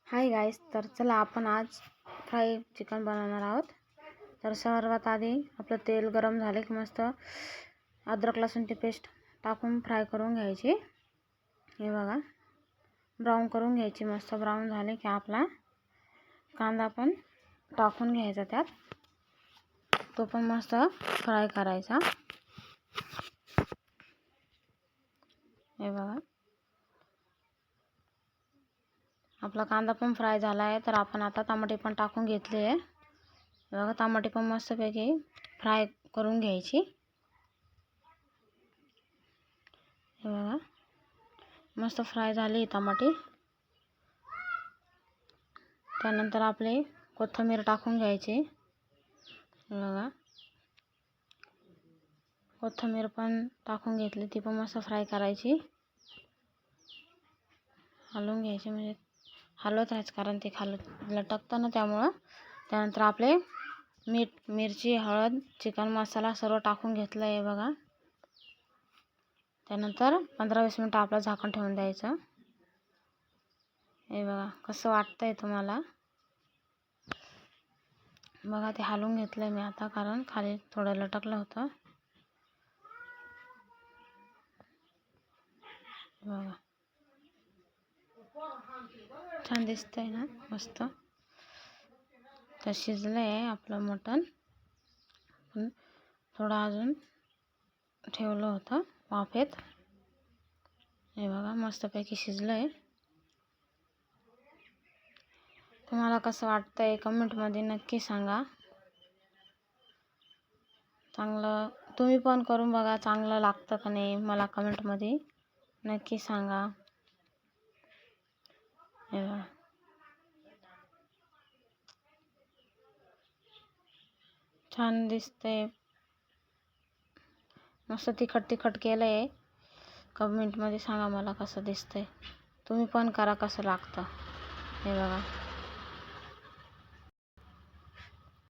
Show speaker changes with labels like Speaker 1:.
Speaker 1: Hi guys, तर चला आपण आज फ्राय चिकन बनवणार आहोत। तर सर्वात आधी आपलं तेल गरम झाले की मस्त अद्रक लसूणची पेस्ट टाकून फ्राय करून घ्यायची। हे बघा, ब्राऊन करून घ्यायची। मस्त ब्राऊन झाले की आपला कांदा पण टाकून घ्यायचा, त्यात तो पण मस्त फ्राय करायचा। हे बघा, आपला कांदा पण फ्राय झाला आहे। तर आपण आता टमाटे पण टाकून घेतले आहे। बघा, टमाटे पण मस्तपैकी फ्राय करून घ्यायची। हे बघा, मस्त फ्राय झाली टमाटे। त्यानंतर आपले कोथिंबीर टाकून घ्यायची। बघा, कोथिंबीर पण टाकून घेतली, ती पण मस्त फ्राय करायची। हलवून घ्यायची, म्हणजे हलवत राहायचं, कारण ते खाली लटकतं ना, त्यामुळं। त्यानंतर आपले मीठ, मिरची, हळद, चिकन मसाला सर्व टाकून घेतलं आहे। बघा, त्यानंतर 15-20 मिनिटं आपलं झाकण ठेवून द्यायचं। हे बघा, कसं वाटतंय तुम्हाला? बघा, ते हलवून घेतलं मी आता, कारण खाली थोडं लटकलं होतं। बघा, छान दिसतंय ना, मस्त। तर शिजलं आहे आपलं मटण, पण थोडं अजून ठेवलं होतं वाफेत। हे बघा, मस्तपैकी शिजलं आहे। तुम्हाला कसं वाटतंय कमेंटमध्ये नक्की सांगा। चांगलं तुम्ही पण करून बघा, चांगलं लागतं का नाही मला कमेंटमध्ये नक्की सांगा। हे बघा, छान दिसतंय, मस्त तिखट केलं आहे। कमेंटमध्ये सांगा मला कसं दिसतंय, तुम्ही पण करा कसं लागतं। हे बघा,